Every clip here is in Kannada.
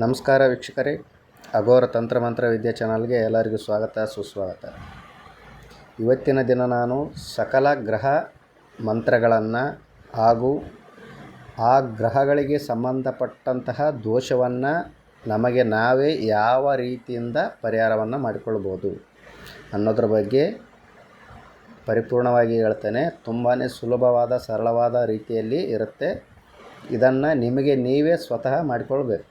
ನಮಸ್ಕಾರ ವೀಕ್ಷಕರೇ, ಅಘೋರ ತಂತ್ರಮಂತ್ರ ವಿದ್ಯಾ ಚಾನಲ್ಗೆ ಎಲ್ಲರಿಗೂ ಸ್ವಾಗತ ಸುಸ್ವಾಗತ. ಇವತ್ತಿನ ದಿನ ನಾನು ಸಕಲ ಗ್ರಹ ಮಂತ್ರಗಳನ್ನು ಹಾಗೂ ಆ ಗ್ರಹಗಳಿಗೆ ಸಂಬಂಧಪಟ್ಟಂತಹ ದೋಷವನ್ನು ನಮಗೆ ನಾವೇ ಯಾವ ರೀತಿಯಿಂದ ಪರಿಹಾರವನ್ನು ಮಾಡಿಕೊಳ್ಬೋದು ಅನ್ನೋದ್ರ ಬಗ್ಗೆ ಪರಿಪೂರ್ಣವಾಗಿ ಹೇಳ್ತೇನೆ. ತುಂಬಾ ಸುಲಭವಾದ ಸರಳವಾದ ರೀತಿಯಲ್ಲಿ ಇರುತ್ತೆ. ಇದನ್ನು ನಿಮಗೆ ನೀವೇ ಸ್ವತಃ ಮಾಡಿಕೊಳ್ಬೇಕು.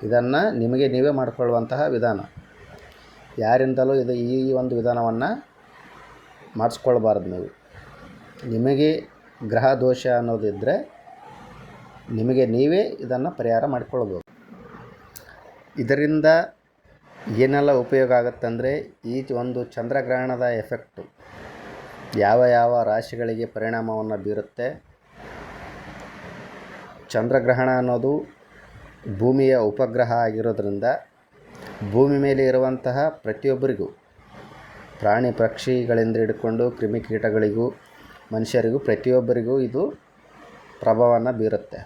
ಇದನ್ನು ನಿಮಗೆ ನೀವೇ ಮಾಡಿಕೊಳ್ಳುವಂತಹ ವಿಧಾನ. ಯಾರಿಂದಲೂ ಈ ಒಂದು ವಿಧಾನವನ್ನು ಮಾಡಿಸ್ಕೊಳ್ಬಾರ್ದು. ನಿಮಗೆ ಗ್ರಹ ದೋಷ ಅನ್ನೋದಿದ್ದರೆ ನಿಮಗೆ ನೀವೇ ಇದನ್ನು ಪರಿಹಾರ ಮಾಡಿಕೊಳ್ಬೋದು. ಇದರಿಂದ ಏನೆಲ್ಲ ಉಪಯೋಗ ಆಗುತ್ತಂದರೆ, ಈ ಒಂದು ಚಂದ್ರಗ್ರಹಣದ ಎಫೆಕ್ಟು ಯಾವ ರಾಶಿಗಳಿಗೆ ಪರಿಣಾಮವನ್ನು ಬೀರುತ್ತೆ. ಚಂದ್ರಗ್ರಹಣ ಅನ್ನೋದು ಭೂಮಿಯ ಉಪಗ್ರಹ ಆಗಿರೋದ್ರಿಂದ ಭೂಮಿ ಮೇಲೆ ಇರುವಂತಹ ಪ್ರತಿಯೊಬ್ಬರಿಗೂ, ಪ್ರಾಣಿ ಪಕ್ಷಿಗಳಿಂದ ಹಿಡ್ಕೊಂಡು ಕ್ರಿಮಿಕೀಟಗಳಿಗೂ ಮನುಷ್ಯರಿಗೂ ಪ್ರತಿಯೊಬ್ಬರಿಗೂ ಇದು ಪ್ರಭಾವವನ್ನು ಬೀರುತ್ತೆ.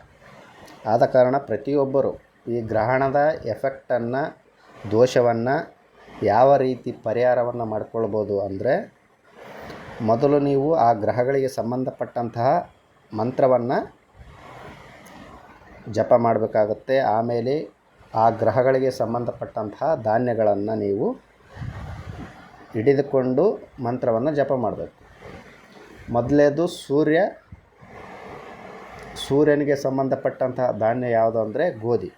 ಆದ ಕಾರಣ ಪ್ರತಿಯೊಬ್ಬರು ಈ ಗ್ರಹಣದ ಎಫೆಕ್ಟನ್ನು, ದೋಷವನ್ನು ಯಾವ ರೀತಿ ಪರಿಹಾರವನ್ನು ಮಾಡಿಕೊಳ್ಬೋದು ಅಂದರೆ, ಮೊದಲು ನೀವು ಆ ಗ್ರಹಗಳಿಗೆ ಸಂಬಂಧಪಟ್ಟಂತಹ ಮಂತ್ರವನ್ನು ಜಪ ಮಾಡಬೇಕಾಗುತ್ತೆ. ಆಮೇಲೆ ಆ ಗ್ರಹಗಳಿಗೆ ಸಂಬಂಧಪಟ್ಟಂತಹ ಧಾನ್ಯಗಳನ್ನು ನೀವು ಹಿಡಿದುಕೊಂಡು ಮಂತ್ರವನ್ನು ಜಪ ಮಾಡಬೇಕು. ಮೊದಲೇದು ಸೂರ್ಯನಿಗೆ ಸಂಬಂಧಪಟ್ಟಂತಹ ಧಾನ್ಯ ಯಾವುದು ಅಂದರೆ ಗೋಧಿ.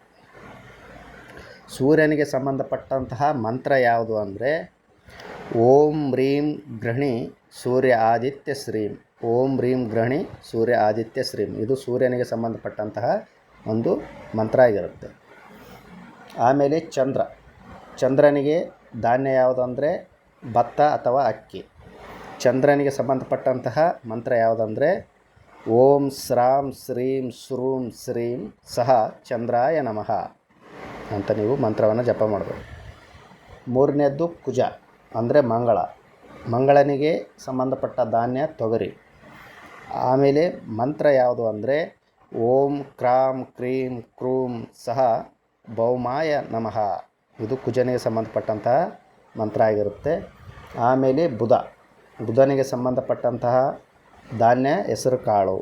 ಸೂರ್ಯನಿಗೆ ಸಂಬಂಧಪಟ್ಟಂತಹ ಮಂತ್ರ ಯಾವುದು ಅಂದರೆ ಓಂ ರೀಂ ಗೃಹಿಣಿ ಸೂರ್ಯ ಆದಿತ್ಯ ಶ್ರೀಂ. ಓಂ ರೀಂ ಗೃಹಿಣಿ ಸೂರ್ಯ ಆದಿತ್ಯ ಶ್ರೀಂ. ಇದು ಸೂರ್ಯನಿಗೆ ಸಂಬಂಧಪಟ್ಟಂತಹ ಒಂದು ಮಂತ್ರ ಆಗಿರುತ್ತೆ. ಆಮೇಲೆ ಚಂದ್ರನಿಗೆ ಧಾನ್ಯ ಯಾವುದು ಅಂದರೆ ಭತ್ತ ಅಥವಾ ಅಕ್ಕಿ. ಚಂದ್ರನಿಗೆ ಸಂಬಂಧಪಟ್ಟಂತಹ ಮಂತ್ರ ಯಾವುದಂದರೆ ಓಂ ಸ್ರಾಂ ಶ್ರೀಂ ಸೃಂ ಶ್ರೀಂ ಸಹ ಚಂದ್ರಾಯ ನಮಃ ಅಂತ ನೀವು ಮಂತ್ರವನ್ನು ಜಪ ಮಾಡಬೇಕು. ಮೂರನೇದ್ದು ಕುಜ ಅಂದರೆ ಮಂಗಳನಿಗೆ ಸಂಬಂಧಪಟ್ಟ ಧಾನ್ಯ ತೊಗರಿ. ಆಮೇಲೆ ಮಂತ್ರ ಯಾವುದು ಅಂದರೆ ಓಂ ಕ್ರಾಂ ಕ್ರೀಂ ಕ್ರೂಂ ಸಹ ಭೌಮಾಯ ನಮಃ. ಇದು ಕುಜನಿಗೆ ಸಂಬಂಧಪಟ್ಟಂತಹ ಮಂತ್ರ ಆಗಿರುತ್ತೆ. ಆಮೇಲೆ ಬುಧನಿಗೆ ಸಂಬಂಧಪಟ್ಟಂತಹ ಧಾನ್ಯ ಹೆಸರು ಕಾಳು.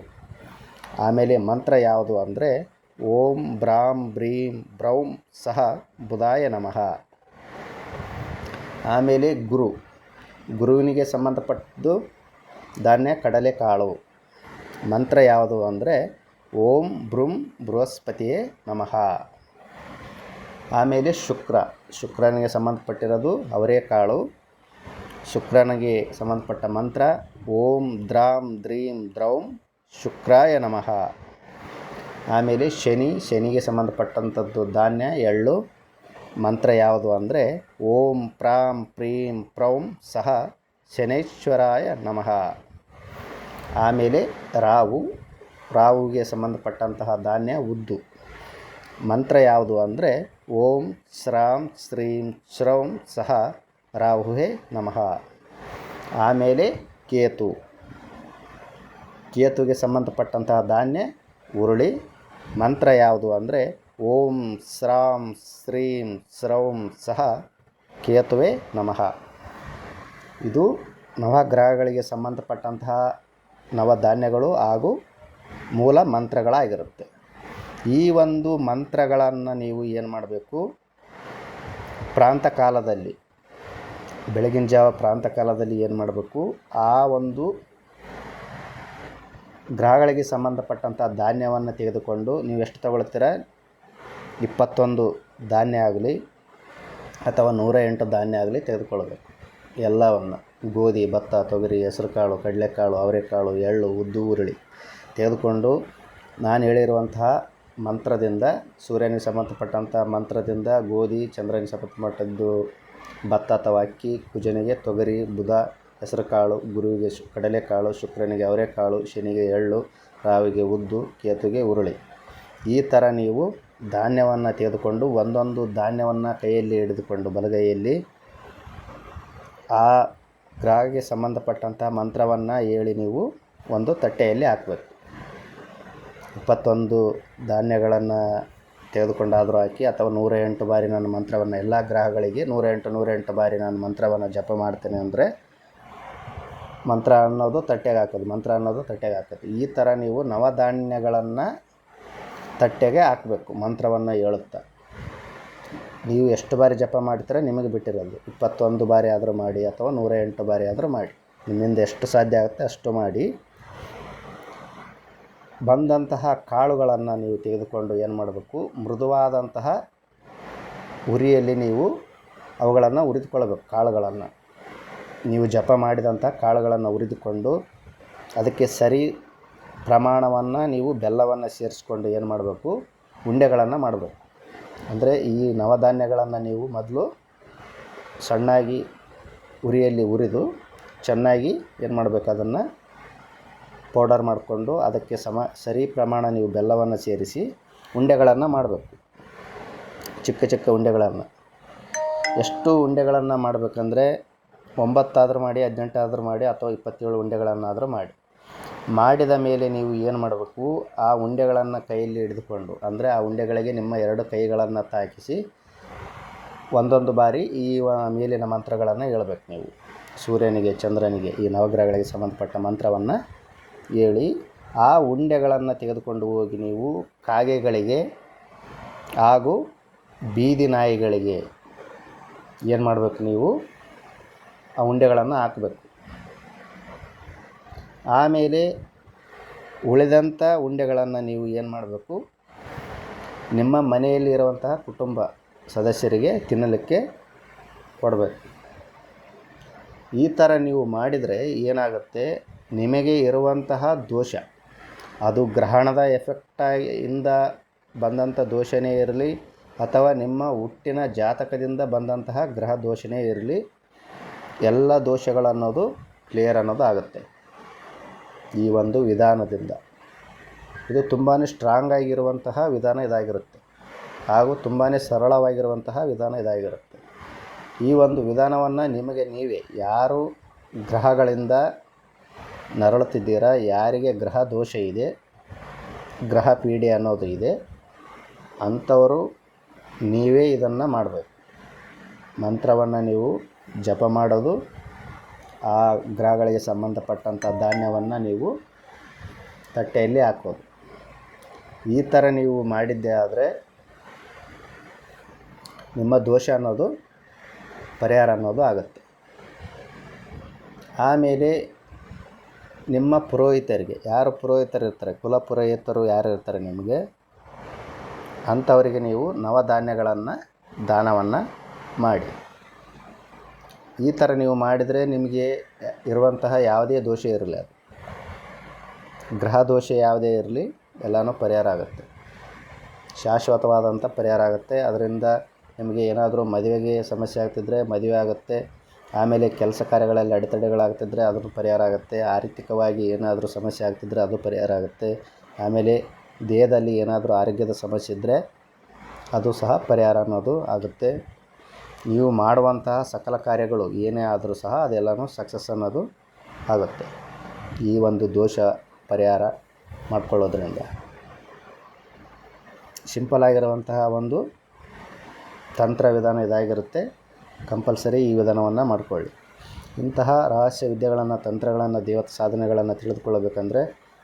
ಆಮೇಲೆ ಮಂತ್ರ ಯಾವುದು ಅಂದರೆ ಓಂ ಬ್ರಾಂ ಬ್ರೀಂ ಬ್ರೌಂ ಸಹ ಬುಧಾಯ ನಮಃ. ಆಮೇಲೆ ಗುರುವಿನಿಗೆ ಸಂಬಂಧಪಟ್ಟದ್ದು ಧಾನ್ಯ ಕಡಲೆಕಾಳು. ಮಂತ್ರ ಯಾವುದು ಅಂದರೆ ಓಂ ಬೃಂ ಬೃಹಸ್ಪತಿಯೇ ನಮಃ. ಆಮೇಲೆ ಶುಕ್ರನಿಗೆ ಸಂಬಂಧಪಟ್ಟಿರೋದು ಅವರೆಕಾಳು. ಶುಕ್ರನಿಗೆ ಸಂಬಂಧಪಟ್ಟ ಮಂತ್ರ ಓಂ ದ್ರಾಂ ದ್ರೀಂ ದ್ರೌಂ ಶುಕ್ರಾಯ ನಮಃ. ಆಮೇಲೆ ಶನಿಗೆ ಸಂಬಂಧಪಟ್ಟಂಥದ್ದು ಧಾನ್ಯ ಎಳ್ಳು. ಮಂತ್ರ ಯಾವುದು ಅಂದರೆ ಓಂ ಪ್ರಾಂ ಪ್ರೀಂ ಪ್ರೌಂ ಸಹ ಶನೈಶ್ವರಾಯ ನಮಃ. ಆಮೇಲೆ ರಾಹುವಿಗೆ ಸಂಬಂಧಪಟ್ಟಂತಹ ಧಾನ್ಯ ಉದ್ದು. ಮಂತ್ರ ಯಾವುದು ಅಂದರೆ ಓಂ ಸ್ರಾಂ ಶ್ರೀಂ ಶ್ರೌಂ ಸಹ ರಾಹುವೇ ನಮಃ. ಆಮೇಲೆ ಕೇತುವಿಗೆ ಸಂಬಂಧಪಟ್ಟಂತಹ ಧಾನ್ಯ ಹುರುಳಿ. ಮಂತ್ರ ಯಾವುದು ಅಂದರೆ ಓಂ ಸ್ರಾಂ ಶ್ರೀಂ ಶ್ರೌಂ ಸಹ ಕೇತುವೇ ನಮಃ. ಇದು ನವಗ್ರಹಗಳಿಗೆ ಸಂಬಂಧಪಟ್ಟಂತಹ ನವಧಾನ್ಯಗಳು ಹಾಗೂ ಮೂಲ ಮಂತ್ರಗಳಾಗಿರುತ್ತೆ. ಈ ಒಂದು ಮಂತ್ರಗಳನ್ನು ನೀವು ಏನು ಮಾಡಬೇಕು, ಪ್ರಾಂತಕಾಲದಲ್ಲಿ, ಬೆಳಗಿನ ಜಾವ ಪ್ರಾಂತಕಾಲದಲ್ಲಿ ಏನು ಮಾಡಬೇಕು, ಆ ಒಂದು ಗ್ರಹಗಳಿಗೆ ಸಂಬಂಧಪಟ್ಟಂಥ ಧಾನ್ಯವನ್ನು ತೆಗೆದುಕೊಂಡು ನೀವು ಎಷ್ಟು ತಗೊಳ್ತೀರ, 21 ಧಾನ್ಯ ಆಗಲಿ ಅಥವಾ 108 ಧಾನ್ಯ ಆಗಲಿ ತೆಗೆದುಕೊಳ್ಬೇಕು. ಎಲ್ಲವನ್ನು ಗೋಧಿ, ಭತ್ತ, ತೊಗರಿ, ಹೆಸರುಕಾಳು, ಕಡಲೆಕಾಳು, ಅವರೆಕಾಳು, ಎಳ್ಳು, ಉದ್ದು, ಹುರುಳಿ ತೆಗೆದುಕೊಂಡು ನಾನು ಹೇಳಿರುವಂತಹ ಮಂತ್ರದಿಂದ, ಸೂರ್ಯನಿಗೆ ಸಂಬಂಧಪಟ್ಟಂಥ ಮಂತ್ರದಿಂದ ಗೋಧಿ, ಚಂದ್ರನಿಗೆ ಸಂಬಂಧಪಟ್ಟದ್ದು ಭತ್ತ ಅಥವಾ ಅಕ್ಕಿ, ಕುಜನಿಗೆ ತೊಗರಿ, ಬುಧ ಹೆಸರುಕಾಳು, ಗುರುವಿಗೆ ಕಡಲೆಕಾಳು, ಶುಕ್ರನಿಗೆ ಅವರೆಕಾಳು, ಶನಿಗೆ ಎಳ್ಳು, ರಾಹುವಿಗೆ ಉದ್ದು, ಕೇತುವಿಗೆ ಹುರುಳಿ. ಈ ಥರ ನೀವು ಧಾನ್ಯವನ್ನು ತೆಗೆದುಕೊಂಡು ಒಂದೊಂದು ಧಾನ್ಯವನ್ನು ಕೈಯಲ್ಲಿ ಹಿಡಿದುಕೊಂಡು ಬಲಗೈಯಲ್ಲಿ ಆ ಗ್ರಹಕ್ಕೆ ಸಂಬಂಧಪಟ್ಟಂಥ ಮಂತ್ರವನ್ನು ಹೇಳಿ ನೀವು ಒಂದು ತಟ್ಟೆಯಲ್ಲಿ ಹಾಕಬೇಕು. 21 ಧಾನ್ಯಗಳನ್ನು ತೆಗೆದುಕೊಂಡಾದರೂ ಹಾಕಿ, ಅಥವಾ 108 ಬಾರಿ ನನ್ನ ಮಂತ್ರವನ್ನು ಎಲ್ಲ ಗ್ರಹಗಳಿಗೆ 108 ಬಾರಿ ನಾನು ಮಂತ್ರವನ್ನು ಜಪ ಮಾಡ್ತೇನೆ ಅಂದರೆ ಮಂತ್ರ ಅನ್ನೋದು ತಟ್ಟೆಗೆ ಹಾಕೋದು. ಈ ಥರ ನೀವು ನವಧಾನ್ಯಗಳನ್ನು ತಟ್ಟೆಗೆ ಹಾಕಬೇಕು ಮಂತ್ರವನ್ನು ಹೇಳುತ್ತಾ. ನೀವು ಎಷ್ಟು ಬಾರಿ ಜಪ ಮಾಡ್ತೀರಾ ನಿಮಗೆ ಬಿಟ್ಟಿರೋದು. 21 ಬಾರಿ ಆದರೂ ಮಾಡಿ ಅಥವಾ 108 ಬಾರಿ ಆದರೂ ಮಾಡಿ, ನಿಮ್ಮಿಂದ ಎಷ್ಟು ಸಾಧ್ಯ ಆಗುತ್ತೆ ಅಷ್ಟು ಮಾಡಿ. ಬಂದಂತಹ ಕಾಳುಗಳನ್ನು ನೀವು ತೆಗೆದುಕೊಂಡು ಏನು ಮಾಡಬೇಕು, ಮೃದುವಾದಂತಹ ಉರಿಯಲ್ಲಿ ನೀವು ಅವುಗಳನ್ನು ಹುರಿದುಕೊಳ್ಬೇಕು. ಕಾಳುಗಳನ್ನು ನೀವು ಜಪ ಮಾಡಿದಂಥ ಕಾಳುಗಳನ್ನು ಹುರಿದುಕೊಂಡು ಅದಕ್ಕೆ ಸರಿ ಪ್ರಮಾಣವನ್ನು ನೀವು ಬೆಲ್ಲವನ್ನು ಸೇರಿಸ್ಕೊಂಡು ಏನು ಮಾಡಬೇಕು, ಉಂಡೆಗಳನ್ನು ಮಾಡಬೇಕು. ಅಂದರೆ ಈ ನವಧಾನ್ಯಗಳನ್ನು ನೀವು ಮೊದಲು ಸಣ್ಣಾಗಿ ಉರಿಯಲ್ಲಿ ಹುರಿದು ಚೆನ್ನಾಗಿ ಏನು ಮಾಡಬೇಕು, ಅದನ್ನು ಪೌಡರ್ ಮಾಡಿಕೊಂಡು ಅದಕ್ಕೆ ಸರಿ ಪ್ರಮಾಣ ನೀವು ಬೆಲ್ಲವನ್ನು ಸೇರಿಸಿ ಉಂಡೆಗಳನ್ನು ಮಾಡಬೇಕು. ಚಿಕ್ಕ ಉಂಡೆಗಳನ್ನು. ಎಷ್ಟು ಉಂಡೆಗಳನ್ನು ಮಾಡಬೇಕಂದ್ರೆ 9 ಆದರೂ ಮಾಡಿ, 18 ಆದರೂ ಮಾಡಿ, ಅಥವಾ 27 ಉಂಡೆಗಳನ್ನಾದರೂ ಮಾಡಿ. ಮಾಡಿದ ಮೇಲೆ ನೀವು ಏನು ಮಾಡಬೇಕು, ಆ ಉಂಡೆಗಳನ್ನು ಕೈಯಲ್ಲಿ ಹಿಡಿದುಕೊಂಡು, ಅಂದರೆ ಆ ಉಂಡೆಗಳಿಗೆ ನಿಮ್ಮ 2 ಕೈಗಳನ್ನು ತಾಕಿಸಿ ಒಂದೊಂದು ಬಾರಿ ಈ ಮೇಲಿನ ಮಂತ್ರಗಳನ್ನು ಹೇಳಬೇಕು. ನೀವು ಸೂರ್ಯನಿಗೆ, ಚಂದ್ರನಿಗೆ, ಈ ನವಗ್ರಹಗಳಿಗೆ ಸಂಬಂಧಪಟ್ಟ ಮಂತ್ರವನ್ನು ಹೇಳಿ ಆ ಉಂಡೆಗಳನ್ನು ತೆಗೆದುಕೊಂಡು ಹೋಗಿ ನೀವು ಕಾಗೆಗಳಿಗೆ ಹಾಗೂ ಬೀದಿ ನಾಯಿಗಳಿಗೆ ಏನು ಮಾಡಬೇಕು, ನೀವು ಆ ಉಂಡೆಗಳನ್ನು ಹಾಕಬೇಕು. ಆಮೇಲೆ ಉಳಿದಂಥ ಉಂಡೆಗಳನ್ನು ನೀವು ಏನು ಮಾಡಬೇಕು, ನಿಮ್ಮ ಮನೆಯಲ್ಲಿ ಇರುವಂತಹ ಕುಟುಂಬ ಸದಸ್ಯರಿಗೆ ತಿನ್ನಲಿಕ್ಕೆ ಕೊಡಬೇಕು. ಈ ಥರ ನೀವು ಮಾಡಿದರೆ ಏನಾಗುತ್ತೆ, ನಿಮಗೆ ಇರುವಂತಹ ದೋಷ, ಅದು ಗ್ರಹಣದ ಎಫೆಕ್ಟಿಂದ ಬಂದಂಥ ದೋಷನೇ ಇರಲಿ ಅಥವಾ ನಿಮ್ಮ ಹುಟ್ಟಿನ ಜಾತಕದಿಂದ ಬಂದಂತಹ ಗ್ರಹ ದೋಷನೇ ಇರಲಿ, ಎಲ್ಲ ದೋಷಗಳನ್ನೋದು ಕ್ಲಿಯರ್ ಅನ್ನೋದು ಆಗುತ್ತೆ ಈ ಒಂದು ವಿಧಾನದಿಂದ. ಇದು ತುಂಬಾ ಸ್ಟ್ರಾಂಗ್ ಆಗಿರುವಂತಹ ವಿಧಾನ ಇದಾಗಿರುತ್ತೆ, ಹಾಗೂ ತುಂಬಾ ಸರಳವಾಗಿರುವಂತಹ ವಿಧಾನ ಇದಾಗಿರುತ್ತೆ. ಈ ಒಂದು ವಿಧಾನವನ್ನು ನಿಮಗೆ ನೀವೇ ಯಾರು ಗ್ರಹಗಳಿಂದ ನರಳುತ್ತಿದ್ದೀರಾ, ಯಾರಿಗೆ ಗ್ರಹ ದೋಷ ಇದೆ, ಗ್ರಹ ಪೀಡೆ ಅನ್ನೋದು ಇದೆ, ಅಂಥವರು ನೀವೇ ಇದನ್ನು ಮಾಡಬೇಕು. ಮಂತ್ರವನ್ನು ನೀವು ಜಪ ಮಾಡೋದು, ಆ ಗ್ರಹಗಳಿಗೆ ಸಂಬಂಧಪಟ್ಟಂಥ ಧಾನ್ಯವನ್ನು ನೀವು ತಟ್ಟೆಯಲ್ಲಿ ಹಾಕೋದು. ಈ ಥರ ನೀವು ಮಾಡಿದ್ದೇ ಆದರೆ ನಿಮ್ಮ ದೋಷ ಅನ್ನೋದು ಪರಿಹಾರ ಅನ್ನೋದು ಆಗುತ್ತೆ. ಆಮೇಲೆ ನಿಮ್ಮ ಪುರೋಹಿತರಿಗೆ, ಯಾರು ಪುರೋಹಿತರು ಇರ್ತಾರೆ, ಕುಲ ಪುರೋಹಿತರು ಯಾರು ಇರ್ತಾರೆ ನಿಮಗೆ, ಅಂಥವರಿಗೆ ನೀವು ನವಧಾನ್ಯಗಳನ್ನು ದಾನವನ್ನು ಮಾಡಿ. ಈ ಥರ ನೀವು ಮಾಡಿದರೆ ನಿಮಗೆ ಇರುವಂತಹ ಯಾವುದೇ ದೋಷ ಇರಲಿ, ಅದು ಗ್ರಹ ದೋಷ ಯಾವುದೇ ಇರಲಿ ಎಲ್ಲನೂ ಪರಿಹಾರ ಆಗುತ್ತೆ, ಶಾಶ್ವತವಾದಂಥ ಪರಿಹಾರ ಆಗುತ್ತೆ. ಅದರಿಂದ ನಿಮಗೆ ಏನಾದರೂ ಮದುವೆಗೆ ಸಮಸ್ಯೆ ಆಗ್ತಿದ್ರೆ ಮದುವೆ ಆಗುತ್ತೆ. ಆಮೇಲೆ ಕೆಲಸ ಕಾರ್ಯಗಳಲ್ಲಿ ಅಡೆತಡೆಗಳಾಗ್ತಿದ್ರೆ ಅದನ್ನು ಪರಿಹಾರ ಆಗುತ್ತೆ. ಆರ್ಥಿಕವಾಗಿ ಏನಾದರೂ ಸಮಸ್ಯೆ ಆಗ್ತಿದ್ರೆ ಅದು ಪರಿಹಾರ ಆಗುತ್ತೆ. ಆಮೇಲೆ ದೇಹದಲ್ಲಿ ಏನಾದರೂ ಆರೋಗ್ಯದ ಸಮಸ್ಯೆ ಇದ್ದರೆ ಅದು ಸಹ ಪರಿಹಾರ ಅನ್ನೋದು ಆಗುತ್ತೆ. ನೀವು ಮಾಡುವಂತಹ ಸಕಲ ಕಾರ್ಯಗಳು ಏನೇ ಆದರೂ ಸಹ ಅದೆಲ್ಲನೂ ಸಕ್ಸಸ್ ಅನ್ನೋದು ಆಗುತ್ತೆ ಈ ಒಂದು ದೋಷ ಪರಿಹಾರ ಮಾಡಿಕೊಳ್ಳೋದ್ರಿಂದ. ಸಿಂಪಲ್ ಆಗಿರುವಂತಹ ಒಂದು ತಂತ್ರ ವಿಧಾನ ಇದಾಗಿರುತ್ತೆ. ಕಂಪಲ್ಸರಿ ಈ ವಿಧಾನವನ್ನು ಮಾಡಿಕೊಳ್ಳಿ. ಇಂತಹ ರಹಸ್ಯ ವಿದ್ಯೆಗಳನ್ನು, ತಂತ್ರಗಳನ್ನು, ದೇವತಾ ಸಾಧನೆಗಳನ್ನು ತಿಳಿದುಕೊಳ್ಳಬೇಕಂದ್ರೆ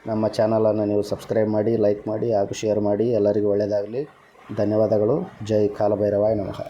ನಮ್ಮ ಚಾನಲನ್ನು ನೀವು ಸಬ್ಸ್ಕ್ರೈಬ್ ಮಾಡಿ, ಲೈಕ್ ಮಾಡಿ ಹಾಗೂ ಶೇರ್ ಮಾಡಿ. ಎಲ್ಲರಿಗೂ ಒಳ್ಳೆಯದಾಗಲಿ. ಧನ್ಯವಾದಗಳು. ಜೈ ಕಾಲಭೈರವಾಯ ನಮಃ.